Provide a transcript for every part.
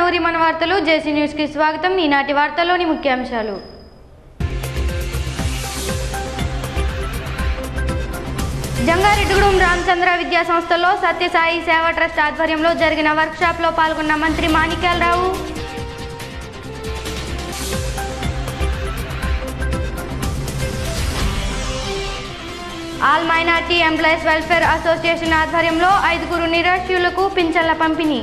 మనూరి మన వార్తలు జేసీ న్యూస్ కి స్వాగతం. ఈనాటి వార్తల్లోని ముఖ్యాంశాలు. జంగారెడ్డిగూడెం రామచంద్ర విద్యా సంస్థలో సత్యసాయి సేవా ట్రస్ట్ ఆధ్వర్యంలో జరిగిన వర్క్షాప్ లో పాల్గొన్న మంత్రి Manikyalarao. All minority employees welfare association ఆధ్వర్యంలో 5 నిరాశ్రులకు పింఛన్ల పంపిణీ.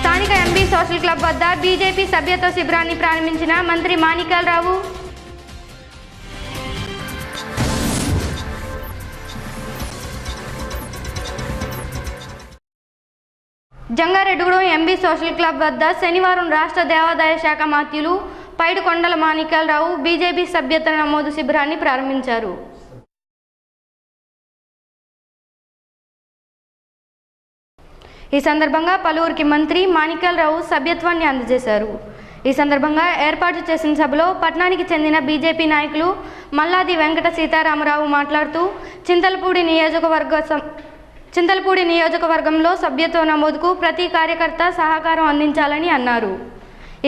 స్థానిక ఎంబీ సోషల్ క్లబ్ వద్ద బీజేపీ సభ్యత్వ శిబిరాన్ని ప్రారంభించిన మంత్రి Manikyalarao. Jangareddygudem MB social club వద్ద శనివారం రాష్ట్ర దేవాదాయ శాఖ మంత్రులు పైడికొండల మాణిక్యాలరావు బీజేపీ సభ్యత్వ నమోదు శిబిరాన్ని ప్రారంభించారు. ఈ సందర్భంగా పలువురికి మంత్రి మాణిక్యాలరావు సభ్యత్వాన్ని అందజేశారు. ఈ సందర్భంగా ఏర్పాటు చేసిన సభలో పట్టణానికి చెందిన బీజేపీ నాయకులు మల్లాది వెంకట సీతారామరావు మాట్లాడుతూ చింతలపూడి నియోజకవర్గంలో సభ్యత్వ నమోదుకు ప్రతి కార్యకర్త సహకారం అందించాలని అన్నారు.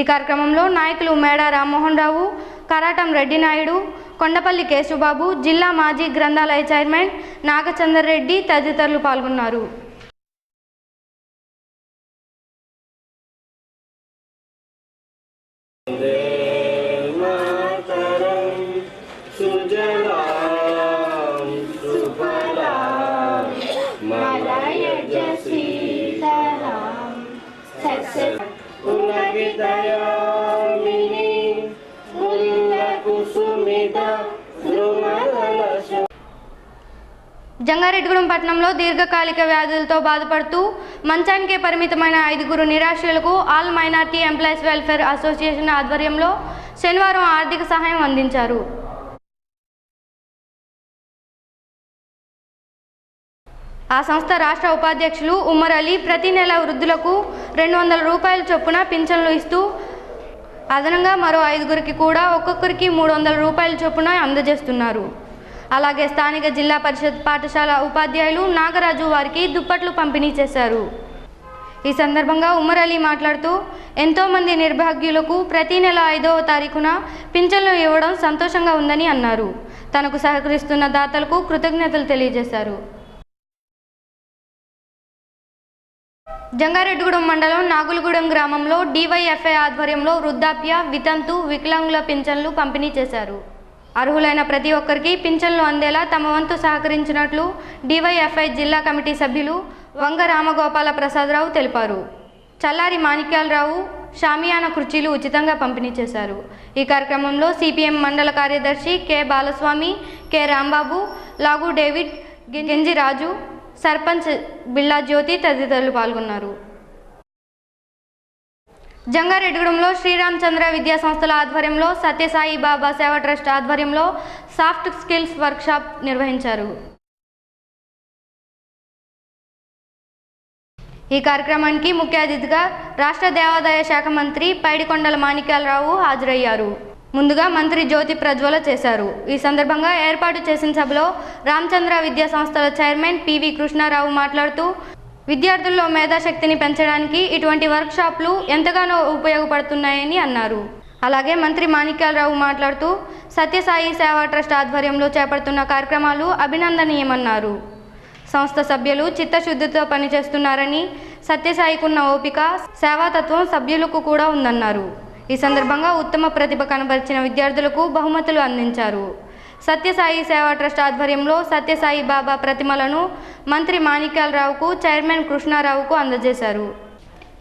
ఈ కార్యక్రమంలో నాయకులు మేడా రామ్మోహన్ రావు, కరాటం రెడ్డి నాయుడు, కొండపల్లి కేశవబాబు, జిల్లా మాజీ గ్రంథాలయ చైర్మన్ నాగచందర్ రెడ్డి తదితరులు పాల్గొన్నారు. జంగారెడ్డిగూడెం పట్టణంలో దీర్ఘకాలిక వ్యాధులతో బాధపడుతూ మంచానికే పరిమితమైన 5 నిరాశ్రులకు All minority employees welfare association ఆధ్వర్యంలో శనివారం ఆర్థిక సహాయం అందించారు. ఆ సంస్థ రాష్ట్ర ఉపాధ్యక్షులు ఉమ్మర్ అలీ ప్రతి నెల వృద్ధులకు 200 రూపాయల చొప్పున పింఛన్లు ఇస్తూ అదనంగా మరో 5 కూడా ఒక్కొక్కరికి 300 రూపాయల చొప్పున అందజేస్తున్నారు. అలాగే స్థానిక జిల్లా పరిషత్ పాఠశాల ఉపాధ్యాయులు నాగరాజు వారికి దుప్పట్లు పంపిణీ చేశారు. ఈ సందర్భంగా ఉమ్మర్ అలీ మాట్లాడుతూ ఎంతోమంది నిర్భాగ్యులకు ప్రతి నెల 5వ తారీఖున పింఛన్లు ఇవ్వడం సంతోషంగా ఉందని అన్నారు. తనకు సహకరిస్తున్న దాతలకు కృతజ్ఞతలు తెలియజేశారు. జంగారెడ్డిగూడెం మండలం నాగులగూడెం గ్రామంలో డివైఎఫ్ఐ ఆధ్వర్యంలో వృద్ధాప్య, వితంతు, వికలాంగుల పింఛన్లు పంపిణీ చేశారు. అర్హులైన ప్రతి ఒక్కరికి పింఛన్లు అందేలా తమ వంతు సహకరించినట్లు డివైఎఫ్ఐ జిల్లా కమిటీ సభ్యులు వంగ రామగోపాల ప్రసాదరావు తెలిపారు. చల్లారి మాణిక్యాలరావు షామియానా కుర్చీలు ఉచితంగా పంపిణీ చేశారు. ఈ కార్యక్రమంలో సిపిఎం మండల కార్యదర్శి కె బాలస్వామి, కె రాంబాబు, లాగు డేవిడ్, గెంజి రాజు, సర్పంచ్ బిళ్ళా జ్యోతి తదితరులు పాల్గొన్నారు. జంగారెడ్డిగూడెంలో శ్రీరామచంద్ర విద్యా సంస్థల ఆధ్వర్యంలో సత్యసాయి బాబా సేవా ట్రస్ట్ ఆధ్వర్యంలో సాఫ్ట్ స్కిల్స్ వర్క్షాప్ నిర్వహించారు. ఈ కార్యక్రమానికి ముఖ్య అతిథిగా రాష్ట్ర దేవాదాయ శాఖ మంత్రి పైడికొండల మాణిక్యాలరావు హాజరయ్యారు. ముందుగా మంత్రి జ్యోతి ప్రజ్వల చేశారు. ఈ సందర్భంగా ఏర్పాటు చేసిన సభలో రామచంద్ర విద్యా సంస్థల చైర్మన్ పివి కృష్ణారావు మాట్లాడుతూ విద్యార్థుల్లో మేధాశక్తిని పెంచడానికి ఇటువంటి వర్క్షాప్లు ఎంతగానో ఉపయోగపడుతున్నాయని అన్నారు. అలాగే మంత్రి మాణిక్యాలరావు మాట్లాడుతూ సత్యసాయి సేవా ట్రస్ట్ ఆధ్వర్యంలో చేపడుతున్న కార్యక్రమాలు అభినందనీయమన్నారు. సంస్థ సభ్యులు చిత్తశుద్ధితో పనిచేస్తున్నారని, సత్యసాయికున్న ఓపిక, సేవాతత్వం సభ్యులకు కూడా ఉందన్నారు. ఈ సందర్భంగా ఉత్తమ ప్రతిభ కనబరిచిన విద్యార్థులకు బహుమతులు అందించారు. సత్యసాయి సేవా ట్రస్ట్ ఆధ్వర్యంలో సత్యసాయి బాబా ప్రతిమలను మంత్రి మాణిక్యాలరావుకు, చైర్మన్ కృష్ణారావుకు అందజేశారు.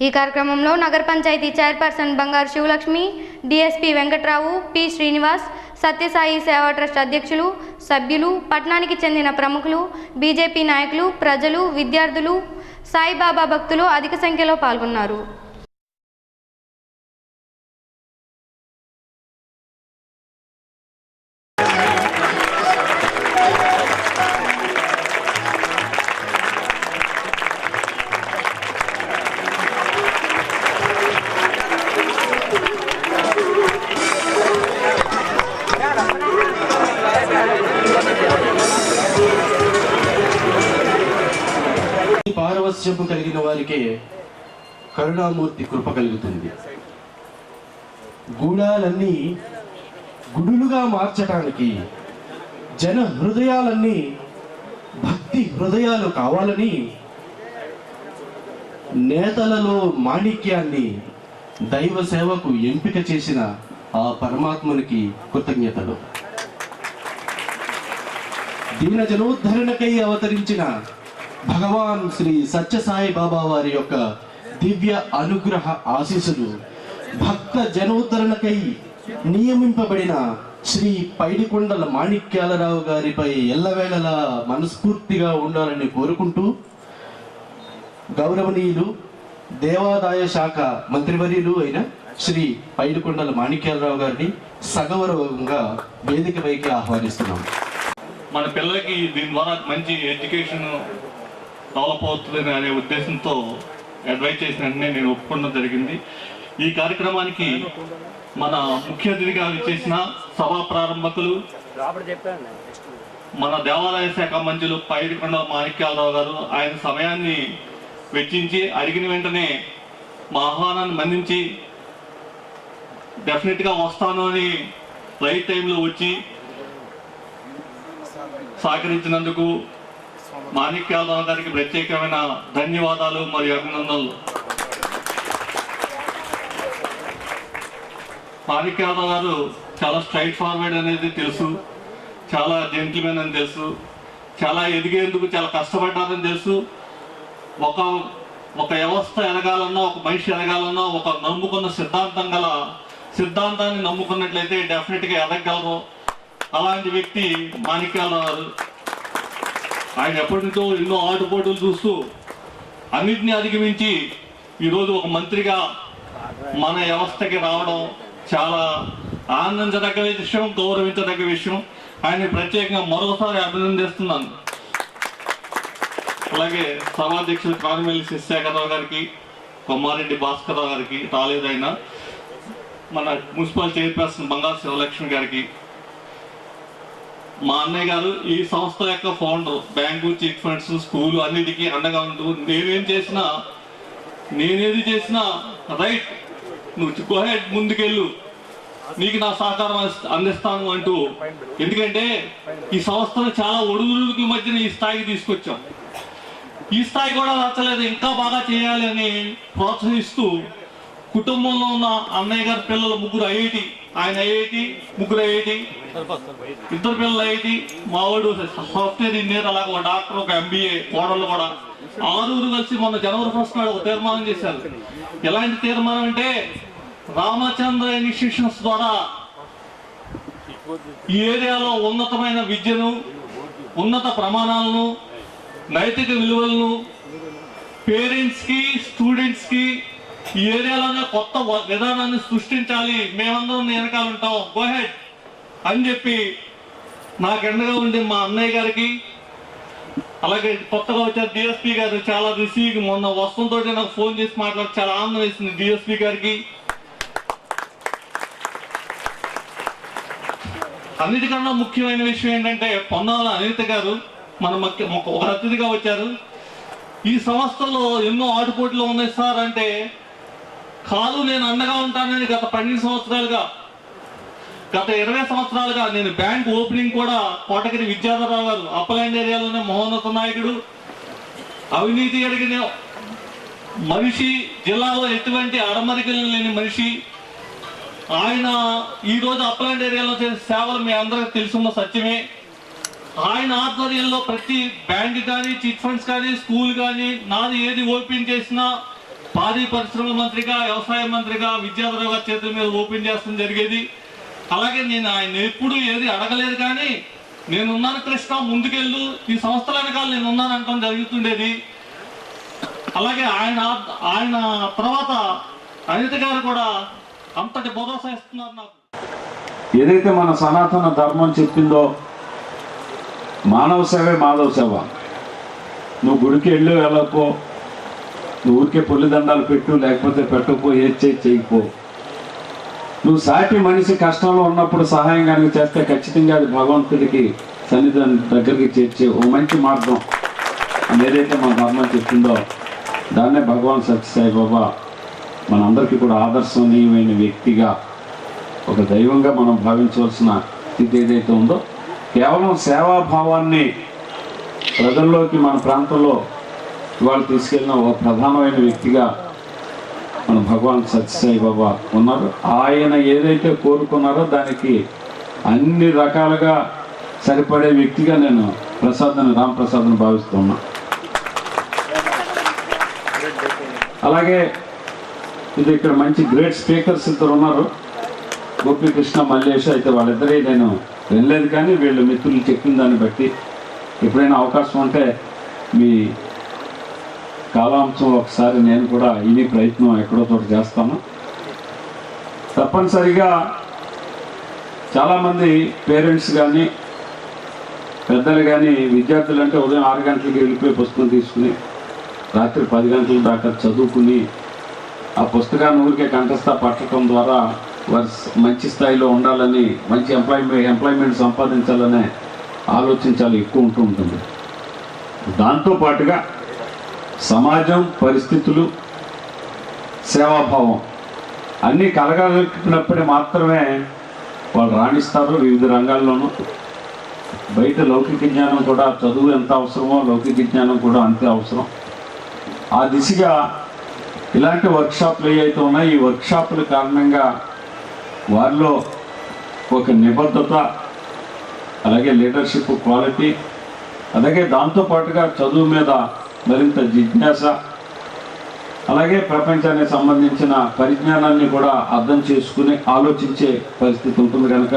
ఈ కార్యక్రమంలో నగర పంచాయతీ చైర్పర్సన్ బంగారు శివలక్ష్మి, డిఎస్పీ వెంకట్రావు, పి శ్రీనివాస్, సత్యసాయి సేవా ట్రస్ట్ అధ్యక్షులు, సభ్యులు, పట్టణానికి చెందిన ప్రముఖులు, బీజేపీ నాయకులు, ప్రజలు, విద్యార్థులు, సాయిబాబా భక్తులు అధిక సంఖ్యలో పాల్గొన్నారు. పారవస్యము కలిగిన వారికే కరుణామూర్తి కృప కలుగుతుంది. గూడాలన్నీ గుడులుగా మార్చటానికి, జన హృదయాలన్నీ భక్తి హృదయాలు కావాలని నేతలలో మాణిక్యాన్ని దైవ సేవకు ఎంపిక చేసిన ఆ పరమాత్మునికి కృతజ్ఞతలు. దీన జనోద్ధరణకై అవతరించిన భగవాన్ శ్రీ సత్యసాయి బాబా వారి యొక్క దివ్య అనుగ్రహ ఆశీస్సులు భక్త జనోద్ధరణకై నియమింపబడిన శ్రీ పైడికొండల మాణిక్యాలరావు గారిపై ఎల్లవేళలా మనస్ఫూర్తిగా ఉండాలని కోరుకుంటూ, గౌరవనీయులు దేవాదాయ శాఖ మంత్రివర్యులు అయిన శ్రీ పైడికొండల మాణిక్యాలరావు గారిని సగౌరవంగా వేదికపైకి ఆహ్వానిస్తున్నాం. మన పిల్లలకి దీని ద్వారా మంచి ఎడ్యుకేషన్ డెవలప్ అవుతుంది అనే ఉద్దేశంతో అడ్వైజ్ చేసిన వెంటనే నేను ఒప్పుకోవడం జరిగింది. ఈ కార్యక్రమానికి మన ముఖ్య అతిథిగా చేసిన సభా ప్రారంభకులు మన దేవాదాయ శాఖ మంత్రులు పైడికొండల మాణిక్యాలరావు గారు ఆయన సమయాన్ని వెచ్చించి అడిగిన వెంటనే మా ఆహ్వానాన్ని మన్నించి డెఫినెట్గా వస్తాను అని రైట్ టైంలో వచ్చి సహకరించినందుకు మాణిక్యాలరావు గారికి ప్రత్యేకమైన ధన్యవాదాలు మరియు అభినందనలు. మాణిక్యాలరావు గారు చాలా స్ట్రైట్ ఫార్వర్డ్ అనేది తెలుసు, చాలా జెంటిల్మెన్ అని తెలుసు, చాలా ఎదిగేందుకు చాలా కష్టపడ్డారని తెలుసు. ఒక వ్యవస్థ ఎదగాలన్నా, ఒక మనిషి ఎదగాలన్నా ఒక నమ్ముకున్న సిద్ధాంతాన్ని నమ్ముకున్నట్లయితే డెఫినెట్గా ఎదగలరు. అలాంటి వ్యక్తి మాణిక్యాలరావు గారు. ఆయన ఎప్పటి నుంచో ఎన్నో ఆటుపోటులు చూస్తూ అన్నింటినీ అధిగమించి ఈరోజు ఒక మంత్రిగా మన వ్యవస్థకి రావడం చాలా ఆనందించదగ్గ విషయం, గౌరవించదగ్గ విషయం. ఆయన ప్రత్యేకంగా మరోసారి అభినందిస్తున్నాను. అలాగే సభాధ్యక్షులు కానిమెల్లి శశిశేఖరరావు గారికి, కొమ్మారెడ్డి భాస్కర్రావు గారికి, రాలేదైన మన మున్సిపల్ చైర్పర్సన్ బంగారు శివలక్ష్మి గారికి, మా అన్నయ్య గారు ఈ సంస్థ యొక్క founder, bank, chit funds, school అన్నిటికీ అండగా ఉంటూ నేనేది చేసినా రైట్, నువ్వు గోహెడ్ ముందుకెళ్ళు, నీకు నా సహకారం అందిస్తాను అంటూ. ఎందుకంటే ఈ సంస్థను చాలా ఒడుగుడుగుల మధ్యన ఈ స్థాయికి తీసుకొచ్చాం. ఈ స్థాయి కూడా నచ్చలేదు, ఇంకా బాగా చేయాలి అని ప్రోత్సహిస్తూ కుటుంబంలో ఉన్న అన్నయ్య గారి పిల్లలు ముగ్గురు ఐఐటి, ఆయన ఐఐటి, ముగ్గురు ఐఐటి, ఇద్దరు పిల్లలు ఐఐటి, మావాడు సాఫ్ట్వేర్ ఇంజనీర్, అలాగే ఒక డాక్టర్, ఒక ఎంబీఏ, కోడళ్ళు కూడా. 6 కలిసి మొన్న జనవరి 1 నాడు ఒక తీర్మానం చేశారు. ఎలాంటి తీర్మానం అంటే రామచంద్ర ఇన్స్టిట్యూషన్స్ ద్వారా ఈ ఏరియాలో ఉన్నతమైన విద్యను, ఉన్నత ప్రమాణాలను, నైతిక విలువలను పేరెంట్స్కి, స్టూడెంట్స్కి ఈ ఏరియాలోనే కొత్త విధానాన్ని సృష్టించాలి, మేమందరం వెనకాల ఉంటాం, గోహెడ్ అని చెప్పి నాకు ఎండగా ఉండి మా అన్నయ్య గారికి, అలాగే కొత్తగా వచ్చారు డిఎస్పీ గారు, చాలా రిసీవ్ మొన్న వస్తుంతో నాకు ఫోన్ చేసి మాట్లాడి చాలా ఆనందం వేసింది డిఎస్పీ గారికి. అన్నిటికన్నా ముఖ్యమైన విషయం ఏంటంటే పొన్నాల అనిత గారు మన ఒక అతిథిగా వచ్చారు. ఈ సంస్థలో ఎన్నో ఆటుపోట్లు ఉన్నాయి సార్ అంటే, కాదు నేను అండగా ఉంటానని గత 12 సంవత్సరాలుగా, గత 20 సంవత్సరాలుగా నేను బ్యాంక్ ఓపెనింగ్ కూడా కోటగిరి విద్యాధరరావు గారు, అప్పలాండ్ ఏరియాలోనే మహోన్నత నాయకుడు, అవినీతి అడిగిన మనిషి, జిల్లాలో ఎటువంటి అడమరికలు లేని మనిషి. ఆయన ఈరోజు అప్పలాండ్ ఏరియాలో చేసే సేవలు మీ అందరికీ తెలుసున్న సత్యమే. ఆయన ఆధ్వర్యంలో ప్రతి బ్యాంక్ కానీ, చిట్ ఫండ్స్ కానీ, స్కూల్ కానీ, నాది ఏది ఓపెన్ చేసినా పాడి పరిశ్రమ మంత్రిగా, వ్యవసాయ మంత్రిగా విద్యాధరరావు గారి చేతుల మీద ఓపెన్ చేస్తడం జరిగేది. అలాగే నేను ఆయన ఎప్పుడు ఏది అడగలేదు, కానీ నేనున్నాను కృష్ణ, ముందుకెళ్ళు, ఈ సంస్థల వెనకాల నేను ఉన్నాను అంటాం జరుగుతుండేది. అలాగే ఆయన తర్వాత అనిత గారు కూడా అంతటి భరోసా ఇస్తున్నారు నాకు. ఏదైతే మన సనాతన ధర్మం చెప్పిందో మానవ సేవే మాధవ సేవ. నువ్వు గుడికి వెళ్ళకపో, నువ్వు ఊరికే పుల్లిదండాలు పెట్టు, లేకపోతే పెట్టకపో, ఏది చేయకపో. నువ్వు సాటి మనిషి కష్టంలో ఉన్నప్పుడు సహాయం కనుక చేస్తే ఖచ్చితంగా అది భగవంతుడికి సన్నిధానం దగ్గరికి చేర్చే ఓ మంచి మార్గం అని ఏదైతే మన ధర్మం చెప్పిందో దాన్నే భగవాన్ సత్యసాయి బాబా మనందరికీ కూడా ఆదర్శనీయమైన వ్యక్తిగా, ఒక దైవంగా మనం భావించవలసిన స్థితి ఏదైతే ఉందో, కేవలం సేవాభావాన్ని ప్రజల్లోకి మన ప్రాంతంలో ఇవాళ తీసుకెళ్ళిన ఒక ప్రధానమైన వ్యక్తిగా మన భగవాన్ సత్యసాయి బాబా ఉన్నారు. ఆయన ఏదైతే కోరుకున్నారో దానికి అన్ని రకాలుగా సరిపడే వ్యక్తిగా నేను రాంప్రసాద్ని భావిస్తున్నా. అలాగే ఇది ఇక్కడ మంచి గ్రేట్ స్పీకర్స్ ఇద్దరు ఉన్నారు, గోపీకృష్ణ, మల్లేష్. అయితే వాళ్ళిద్దరే నేను వెళ్ళలేదు, కానీ వీళ్ళు మిత్రులు చెప్పిన దాన్ని బట్టి ఎప్పుడైనా అవకాశం ఉంటే మీ కాలాంశం ఒకసారి నేను కూడా ఇని ప్రయత్నం ఎక్కడో చోట చేస్తాను. తప్పనిసరిగా చాలామంది పేరెంట్స్ కానీ పెద్దలు కానీ విద్యార్థులు అంటే ఉదయం 6 గంటలకి వెళ్ళిపోయి పుస్తకం తీసుకుని రాత్రి 10 గంటల దాకా చదువుకుని ఆ పుస్తకాన్ని ఊరికే కంఠస్థ పట్టడం ద్వారా వారు మంచి స్థాయిలో ఉండాలని, మంచి ఎంప్లాయ్మెంట్ సంపాదించాలనే ఆలోచించాలి ఎక్కువ ఉంటుంది. దాంతోపాటుగా సమాజం, పరిస్థితులు, సేవాభావం అన్నీ కలగలిపినప్పుడే మాత్రమే వాళ్ళు రాణిస్తారు వివిధ రంగాల్లోనూ. బయట లౌకిక జ్ఞానం కూడా, చదువు ఎంత అవసరమో లౌకిక జ్ఞానం కూడా అంతే అవసరం. ఆ దిశగా ఇలాంటి వర్క్షాప్లు ఏవైతే ఉన్నాయో, ఈ వర్క్షాపుల కారణంగా వారిలో ఒక నిబద్ధత, అలాగే లీడర్షిప్ క్వాలిటీ, అలాగే దాంతోపాటుగా చదువు మీద మరింత జిజ్ఞాస, అలాగే ప్రపంచానికి సంబంధించిన పరిజ్ఞానాన్ని కూడా అర్థం చేసుకుని ఆలోచించే పరిస్థితి ఉంటుంది. కనుక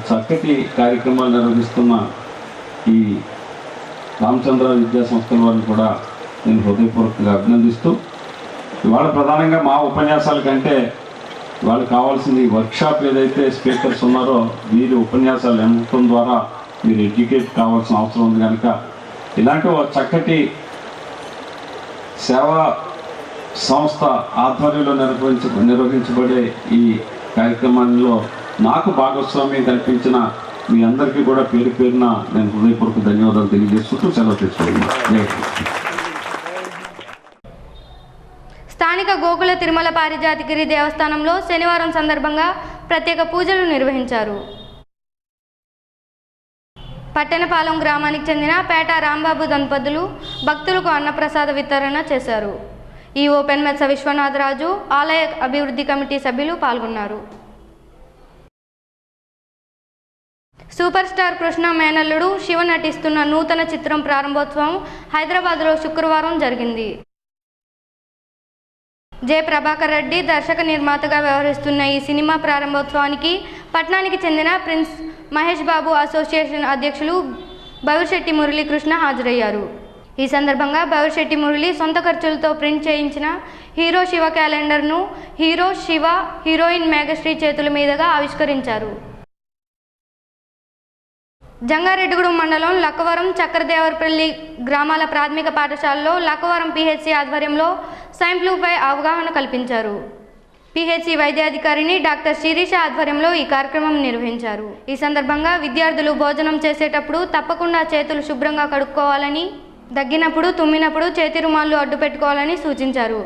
చక్కటి కార్యక్రమాలు నిర్వహిస్తున్న ఈ రామచంద్ర విద్యా సంస్థల వారిని కూడా నేను హృదయపూర్వకంగా అభినందిస్తూ, ఇవాళ ప్రధానంగా మా ఉపన్యాసాల కంటే వాళ్ళు కావాల్సింది వర్క్షాప్ ఏదైతే స్పీకర్స్ ఉన్నారో వీరి ఉపన్యాసాలు వినడం ద్వారా మీరు ఎడ్యుకేట్ కావాల్సిన అవసరం ఉంది. కనుక ఇలాంటి ఒక చక్కటి సేవా సంస్థ ఆధ్వర్యంలో నిర్వహించబడే ఈ కార్యక్రమంలో నాకు భాగస్వామ్యం కల్పించిన మీ అందరికీ కూడా పేరు పేరున నేను హృదయపూర్వక ధన్యవాదాలు తెలియజేసుకుంటూ సెలవు తీసుకుంటున్నాను. స్థానిక గోకుల తిరుమల పారిజాతగిరి దేవస్థానంలో శనివారం సందర్భంగా ప్రత్యేక పూజలు నిర్వహించారు. పట్టణపాలెం గ్రామానికి చెందిన పేట రాంబాబు దంపతులు భక్తులకు అన్నప్రసాద వితరణ చేశారు. ఈవో పెన్మెత్స విశ్వనాథరాజు, ఆలయ అభివృద్ధి కమిటీ సభ్యులు పాల్గొన్నారు. సూపర్ స్టార్ కృష్ణ మేనల్లుడు శివ నటిస్తున్న నూతన చిత్రం ప్రారంభోత్సవం హైదరాబాద్లో శుక్రవారం జరిగింది. జె ప్రభాకర్ రెడ్డి దర్శక నిర్మాతగా వ్యవహరిస్తున్న ఈ సినిమా ప్రారంభోత్సవానికి పట్నానికి చెందిన ప్రిన్స్ మహేష్ బాబు అసోసియేషన్ అధ్యక్షులు బవిర్శెట్టి మురళీకృష్ణ హాజరయ్యారు. ఈ సందర్భంగా బవిర్శెట్టి మురళి సొంత ఖర్చులతో ప్రింట్ చేయించిన హీరో శివ క్యాలెండర్ను హీరో శివ, హీరోయిన్ మేఘశ్రీ చేతుల మీదుగా ఆవిష్కరించారు. జంగారెడ్డిగూడెం మండలం లక్కవరం, చక్రదేవరపల్లి గ్రామాల ప్రాథమిక పాఠశాలలో లక్కవరం పిహెచ్సి ఆధ్వర్యంలో స్వైన్ ఫ్లూపై అవగాహన కల్పించారు. పిహెచ్సి వైద్యాధికారిని డాక్టర్ శిరీష ఆధ్వర్యంలో ఈ కార్యక్రమం నిర్వహించారు. ఈ సందర్భంగా విద్యార్థులు భోజనం చేసేటప్పుడు తప్పకుండా చేతులు శుభ్రంగా కడుక్కోవాలని, దగ్గినప్పుడు తుమ్మినప్పుడు చేతి రుమాళ్ళు అడ్డు పెట్టుకోవాలని సూచించారు.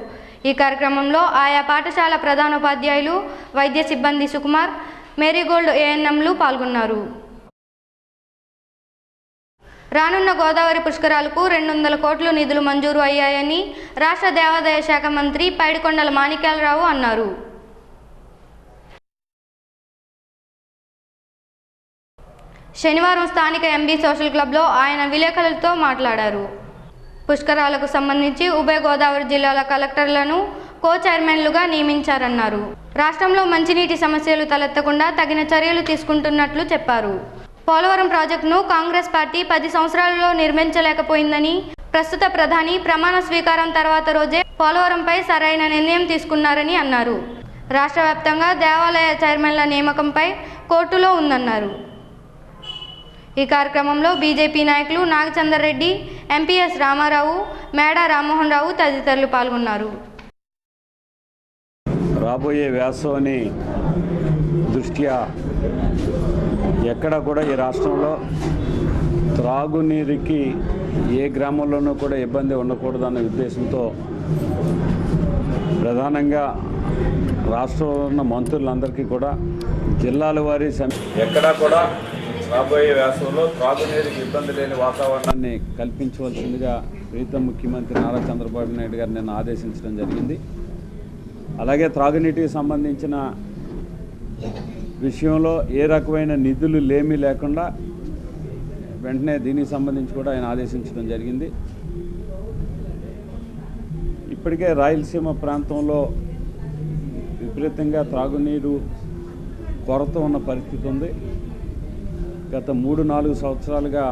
ఈ కార్యక్రమంలో ఆయా పాఠశాల ప్రధానోపాధ్యాయులు, వైద్య సిబ్బంది సుకుమార్, మేరీగోల్డ్ ఏఎన్ఎంలు పాల్గొన్నారు. రానున్న గోదావరి పుష్కరాలకు 200 కోట్ల నిధులు మంజూరు అయ్యాయని రాష్ట్ర దేవాదాయ శాఖ మంత్రి పైడికొండల మాణిక్యాలరావు అన్నారు. శనివారం స్థానిక ఎంబీ సోషల్ క్లబ్లో ఆయన విలేకరులతో మాట్లాడారు. పుష్కరాలకు సంబంధించి ఉభయ గోదావరి జిల్లాల కలెక్టర్లను కో చైర్మన్లుగా నియమించారన్నారు. రాష్ట్రంలో మంచినీటి సమస్యలు తలెత్తకుండా తగిన చర్యలు తీసుకుంటున్నట్లు చెప్పారు. పోలవరం ప్రాజెక్టును కాంగ్రెస్ పార్టీ 10 సంవత్సరాలలో నిర్మించలేకపోయిందని, ప్రస్తుత ప్రధాని ప్రమాణ స్వీకారం తర్వాత రోజే పోలవరంపై సరైన నిర్ణయం తీసుకున్నారని అన్నారు. రాష్ట్ర వ్యాప్తంగా దేవాలయ చైర్మన్ల నియామకంపై కోర్టులో ఉందన్నారు. ఈ కార్యక్రమంలో బీజేపీ నాయకులు నాగచందర్ రెడ్డి, ఎంపీఎస్ రామారావు, మేడా రామ్మోహన్ రావు తదితరులు పాల్గొన్నారు. రాబోయే వేసవిని దృష్ట్యా ఎక్కడ కూడా ఈ రాష్ట్రంలో త్రాగునీరుకి ఏ గ్రామంలోనూ కూడా ఇబ్బంది ఉండకూడదన్న ఉద్దేశంతో ప్రధానంగా రాష్ట్రంలో ఉన్న మంత్రులందరికీ కూడా జిల్లాల వారీ ఎక్కడా కూడా రాబోయే వేసవిలో త్రాగునీరుకి ఇబ్బంది లేని వాతావరణాన్ని కల్పించవలసిందిగా ప్రీతం ముఖ్యమంత్రి నారా చంద్రబాబు నాయుడు గారు నిన్న ఆదేశించడం జరిగింది. అలాగే త్రాగునీటికి సంబంధించిన విషయంలో ఏ రకమైన నిధులు లేమీ లేకుండా వెంటనే దీనికి సంబంధించి కూడా ఆయన ఆదేశించడం జరిగింది. ఇప్పటికే రాయలసీమ ప్రాంతంలో విపరీతంగా త్రాగునీరు కొరత ఉన్న పరిస్థితి ఉంది. గత 3-4 సంవత్సరాలుగా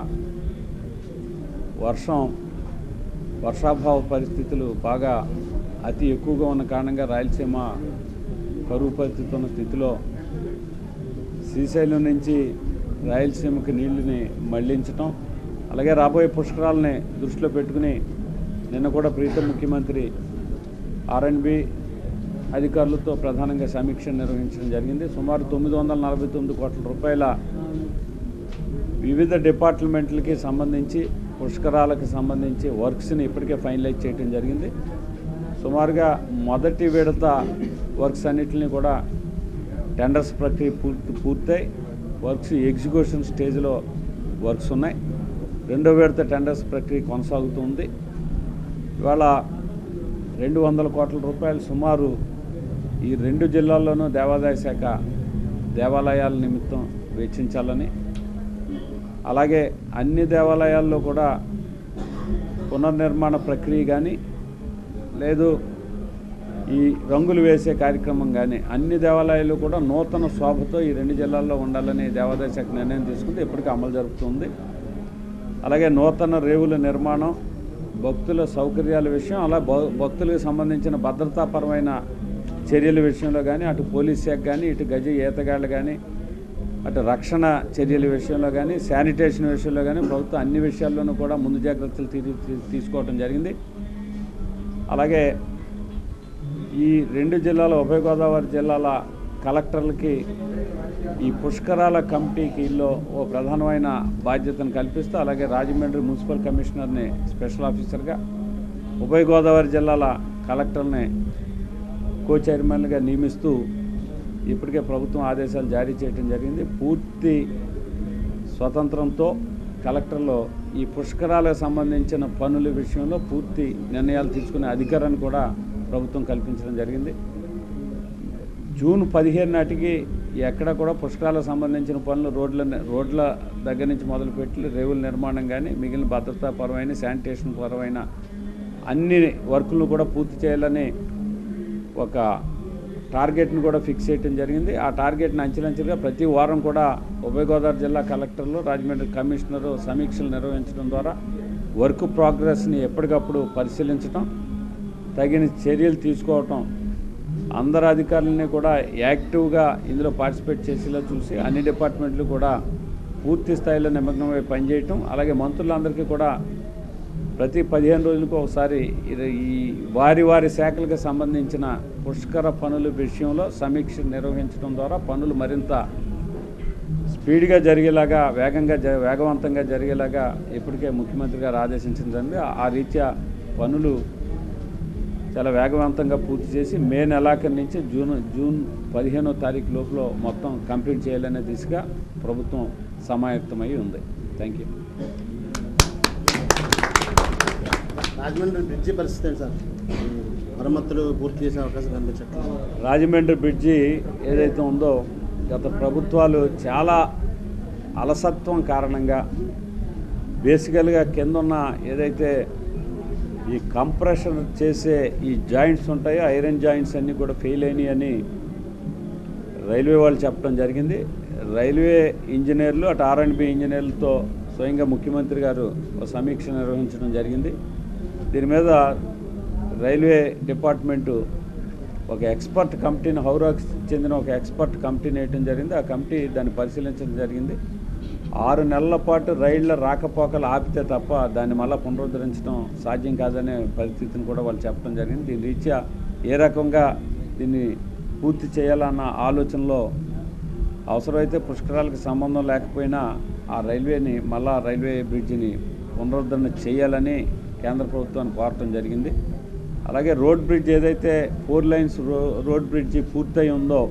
వర్షాభావ పరిస్థితులు బాగా అతి ఎక్కువగా ఉన్న కారణంగా రాయలసీమ కరువు పరిస్థితి ఉన్న స్థితిలో శ్రీశైలం నుంచి రాయలసీమకి నీళ్ళని మళ్లించటం, అలాగే రాబోయే పుష్కరాలని దృష్టిలో పెట్టుకుని నిన్న కూడా ప్రీతం ముఖ్యమంత్రి R&B అధికారులతో ప్రధానంగా సమీక్ష నిర్వహించడం జరిగింది. సుమారు 949 కోట్ల రూపాయల వివిధ డిపార్ట్మెంట్లకి సంబంధించి పుష్కరాలకు సంబంధించి వర్క్స్ని ఇప్పటికే ఫైనలైజ్ చేయడం జరిగింది. సుమారుగా మొదటి విడత వర్క్స్ అన్నిటిని కూడా టెండర్స్ ప్రక్రియ పూర్తయి వర్క్స్ ఎగ్జిక్యూషన్ స్టేజ్లో వర్క్స్ ఉన్నాయి. రెండో విడత టెండర్స్ ప్రక్రియ కొనసాగుతుంది. ఇవాళ 200 కోట్ల రూపాయలు సుమారు ఈ 2 జిల్లాల్లోనూ దేవాదాయ శాఖ దేవాలయాల నిమిత్తం వెచ్చించాలని, అలాగే అన్ని దేవాలయాల్లో కూడా పునర్నిర్మాణ ప్రక్రియ కానీ లేదు ఈ రంగులు వేసే కార్యక్రమం కానీ అన్ని దేవాలయాలు కూడా నూతన శోభతో ఈ 2 జిల్లాల్లో ఉండాలని దేవాదాయ శాఖ నిర్ణయం తీసుకుంటే ఇప్పటికీ అమలు జరుపుతుంది. అలాగే నూతన రేవుల నిర్మాణం, భక్తుల సౌకర్యాల విషయం, అలా భక్తులకు సంబంధించిన భద్రతాపరమైన చర్యల విషయంలో కానీ అటు పోలీస్ శాఖ కానీ ఇటు గజ ఈతగాళ్ళు కానీ అటు రక్షణ చర్యల విషయంలో కానీ శానిటేషన్ విషయంలో కానీ ప్రభుత్వం అన్ని విషయాల్లోనూ కూడా ముందు జాగ్రత్తలు తీసుకోవడం జరిగింది. అలాగే ఈ 2 జిల్లాల ఉభయ గోదావరి జిల్లాల కలెక్టర్లకి ఈ పుష్కరాల కమిటీకిలో ఓ ప్రధానమైన బాధ్యతను కల్పిస్తూ, అలాగే రాజమండ్రి మున్సిపల్ కమిషనర్ని స్పెషల్ ఆఫీసర్గా, ఉభయ గోదావరి జిల్లాల కలెక్టర్ని కో చైర్మన్గా నియమిస్తూ ఇప్పటికే ప్రభుత్వం ఆదేశాలు జారీ చేయడం జరిగింది. పూర్తి స్వతంత్రంతో కలెక్టర్లో ఈ పుష్కరాలకు సంబంధించిన పనుల విషయంలో పూర్తి నిర్ణయాలు తీసుకునే అధికారాన్ని కూడా ప్రభుత్వం కల్పించడం జరిగింది. జూన్ 15 నాటికి ఎక్కడ కూడా పుష్కరాలకు సంబంధించిన పనులు రోడ్ల దగ్గర నుంచి మొదలుపెట్టి రేవుల నిర్మాణం కానీ మిగిలిన భద్రతాపరమైన శానిటేషన్ పరమైన అన్ని వర్కులను కూడా పూర్తి చేయాలని ఒక టార్గెట్ను కూడా ఫిక్స్ చేయడం జరిగింది. ఆ టార్గెట్ని అంచెలంచెలుగా ప్రతి వారం కూడా ఉభయ గోదావరి జిల్లా కలెక్టర్లు, రాజమండ్రి కమిషనరు సమీక్షలు నిర్వహించడం ద్వారా వర్క్ ప్రోగ్రెస్ని ఎప్పటికప్పుడు పరిశీలించడం, తగిన చర్యలు తీసుకోవటం, అందరు అధికారులని కూడా యాక్టివ్గా ఇందులో పార్టిసిపేట్ చేసేలా చూసి అన్ని డిపార్ట్మెంట్లు కూడా పూర్తి స్థాయిలో నిమగ్నమై పనిచేయటం, అలాగే మంత్రులందరికీ కూడా ప్రతి 15 రోజులకు ఒకసారి ఈ వారి శాఖలకు సంబంధించిన పుష్కర పనుల విషయంలో సమీక్ష నిర్వహించడం ద్వారా పనులు మరింత స్పీడ్గా జరిగేలాగా వేగవంతంగా జరిగేలాగా ఇప్పటికే ముఖ్యమంత్రి గారు ఆదేశించింది. ఆ రీత్యా పనులు చాలా వేగవంతంగా పూర్తి చేసి మే నెలాఖరు నుంచి జూన్ 15వ తారీఖు లోపల మొత్తం కంప్లీట్ చేయాలనే దిశగా ప్రభుత్వం సమాయత్తమై ఉంది. Thank you. రాజమండ్రి బ్రిడ్జి పరిస్థితి ఏంటి సార్? మరమ్మతులు పూర్తి చేసే అవకాశం కనిపించట్లేదు. రాజమండ్రి బ్రిడ్జి ఏదైతే ఉందో గత ప్రభుత్వాలు చాలా అలసత్వం కారణంగా బేసికల్గా కింద ఉన్న ఏదైతే ఈ కంప్రెషన్ చేసే ఈ జాయింట్స్ ఉంటాయో ఐరన్ జాయింట్స్ అన్నీ కూడా ఫెయిల్ అయినాయి అని రైల్వే వాళ్ళు చెప్పడం జరిగింది. రైల్వే ఇంజనీర్లు అటు R&B ఇంజనీర్లతో స్వయంగా ముఖ్యమంత్రి గారు ఒక సమీక్ష నిర్వహించడం జరిగింది. దీని మీద రైల్వే డిపార్ట్మెంటు ఒక ఎక్స్పర్ట్ కమిటీని, హౌరాకి చెందిన ఒక ఎక్స్పర్ట్ కమిటీని వేయడం జరిగింది. ఆ కమిటీ దాన్ని పరిశీలించడం జరిగింది. 6 నెలల పాటు రైళ్ల రాకపోకలు ఆపితే తప్ప దాన్ని మళ్ళీ పునరుద్ధరించడం సాధ్యం కాదనే పరిస్థితిని కూడా వాళ్ళు చెప్పడం జరిగింది. దీని రీత్యా ఏ రకంగా దీన్ని పూర్తి చేయాలన్న ఆలోచనలో అవసరమైతే పుష్కరాలకు సంబంధం లేకపోయినా ఆ రైల్వే బ్రిడ్జిని పునరుద్ధరణ చేయాలని కేంద్ర ప్రభుత్వాన్ని కోరటం జరిగింది. అలాగే రోడ్ బ్రిడ్జ్ ఏదైతే 4 లైన్స్ రోడ్ బ్రిడ్జి పూర్తయి ఉందో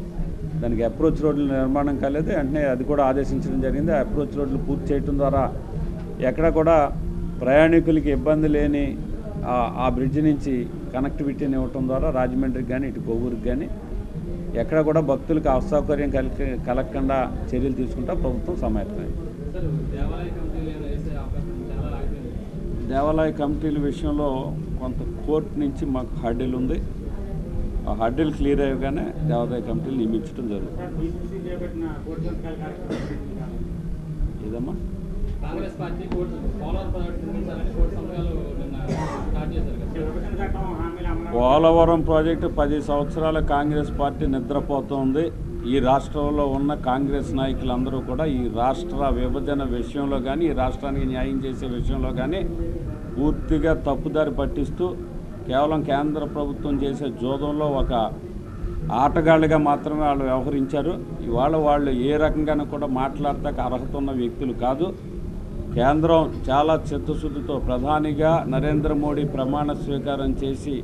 దానికి అప్రోచ్ రోడ్ల నిర్మాణం కాలేదు, వెంటనే అది కూడా ఆదేశించడం జరిగింది. ఆ అప్రోచ్ రోడ్లు పూర్తి చేయడం ద్వారా ఎక్కడ కూడా ప్రయాణికులకి ఇబ్బంది లేని ఆ బ్రిడ్జ్ నుంచి కనెక్టివిటీని ఇవ్వటం ద్వారా రాజమండ్రికి కానీ ఇటు కొవ్వూరుకి కానీ ఎక్కడ కూడా భక్తులకు అసౌకర్యం కలగకుండా చర్యలు తీసుకుంటా ప్రభుత్వం సమాయత్తమైంది. దేవాలయ కమిటీల విషయంలో కొంత కోర్టు నుంచి మాకు హర్డిల్ ఉంది. ఆ హర్డిల్ క్లియర్ అయ్యగానే దేవాదాయ కమిటీలు నియమించడం జరుగుతుంది. ఏదమ్మా కాంగ్రెస్ పార్టీ పోలవరం ప్రాజెక్టు 10 సంవత్సరాల కాంగ్రెస్ పార్టీ నిద్రపోతోంది. ఈ రాష్ట్రంలో ఉన్న కాంగ్రెస్ నాయకులందరూ కూడా ఈ రాష్ట్ర విభజన విషయంలో కానీ ఈ రాష్ట్రానికి న్యాయం చేసే విషయంలో కానీ పూర్తిగా తప్పుదారి పట్టిస్తూ కేవలం కేంద్ర ప్రభుత్వం చేసే జోదంలో ఒక ఆటగాళ్ళుగా మాత్రమే వాళ్ళు వ్యవహరించారు. ఇవాళ వాళ్ళు ఏ రకంగానూ కూడా మాట్లాడటానికి అర్హత ఉన్న వ్యక్తులు కాదు. కేంద్రం చాలా చిత్తశుద్ధితో ప్రధానిగా నరేంద్ర మోడీ ప్రమాణ స్వీకారం చేసి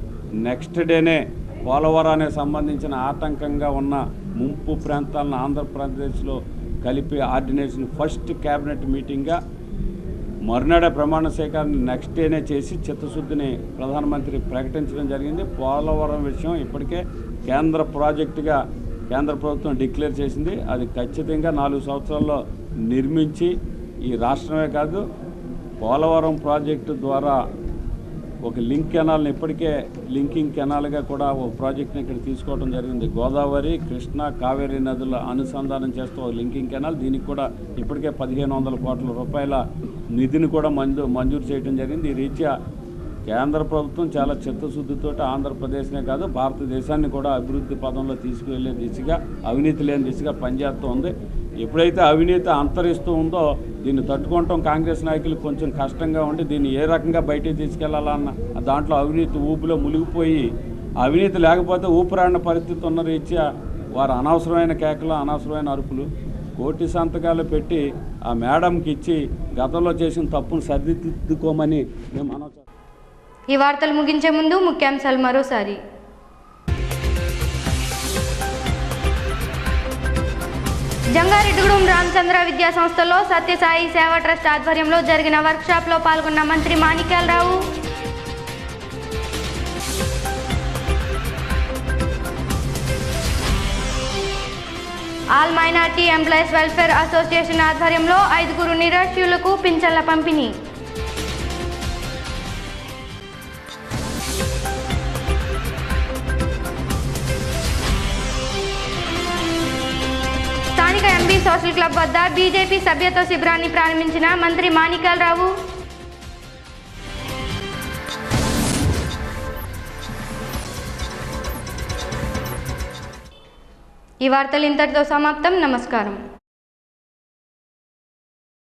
నెక్స్ట్ డేనే పోలవరానికి సంబంధించిన ఆటంకంగా ఉన్న ముంపు ప్రాంతాలను ఆంధ్రప్రదేశ్లో కలిపి ఆర్డినేషన్ ఫస్ట్ క్యాబినెట్ మీటింగ్గా మరునాడే ప్రమాణ స్వీకారం నెక్స్ట్ డేనే చేసి చిత్తశుద్ధిని ప్రధానమంత్రి ప్రకటించడం జరిగింది. పోలవరం విషయం ఇప్పటికే కేంద్ర ప్రాజెక్టుగా కేంద్ర ప్రభుత్వం డిక్లేర్ చేసింది. అది ఖచ్చితంగా 4 సంవత్సరాల్లో నిర్మించి ఈ రాష్ట్రమే కాదు పోలవరం ప్రాజెక్టు ద్వారా ఒక లింక్ కెనాల్ని ఇప్పటికే లింకింగ్ కెనాల్గా కూడా ఒక ప్రాజెక్ట్ని ఇక్కడ తీసుకోవడం జరిగింది. గోదావరి, కృష్ణా, కావేరీ నదుల అనుసంధానం చేస్తూ ఒక లింకింగ్ కెనాల్, దీనికి కూడా ఇప్పటికే 1500 కోట్ల రూపాయల నిధిని కూడా మంజూరు చేయడం జరిగింది. ఈ రీత్యా కేంద్ర ప్రభుత్వం చాలా చిత్తశుద్ధితో ఆంధ్రప్రదేశ్నే కాదు భారతదేశాన్ని కూడా అభివృద్ధి పదంలో తీసుకువెళ్ళే దిశగా, అవినీతి లేని దిశగా పనిచేస్తూ ఉంది. ఎప్పుడైతే అవినీతి అంతరిస్తూ ఉందో దీన్ని తట్టుకోవటం కాంగ్రెస్ నాయకులకు కొంచెం కష్టంగా ఉండి దీన్ని ఏ రకంగా బయటికి తీసుకెళ్లాలన్న దాంట్లో అవినీతి ఊపిలో మునిగిపోయి అవినీతి లేకపోతే ఊపిరాడిన పరిస్థితి ఉన్న రీత్యా వారు అనవసరమైన కేకలు, అనవసరమైన అరుపులు, కోటి సంతకాలు పెట్టి ఆ మేడంకి ఇచ్చి గతంలో చేసిన తప్పును సరిదిద్దుకోమని మేము అనవసరం. ఈ వార్తలు ముగించే ముందు ముఖ్యాంశాలు మరోసారి. జంగారెడ్డిగూడెం రామచంద్ర విద్యా సంస్థలో సత్యసాయి సేవా ట్రస్ట్ ఆధ్వర్యంలో జరిగిన వర్క్షాప్లో పాల్గొన్న మంత్రి Manikyalarao. All minority employees welfare association ఆధ్వర్యంలో 5 నిరాశ్యులకు పింఛన్ల పంపిణీ. స్థానిక ఎంబీ సోషల్ క్లబ్ వద్ద బీజేపీ సభ్యత్వ శిబిరాన్ని ప్రారంభించిన మంత్రి మాణిక్యాలరావు. ఈ వార్తలు ఇంతటితో సమాప్తం. నమస్కారం.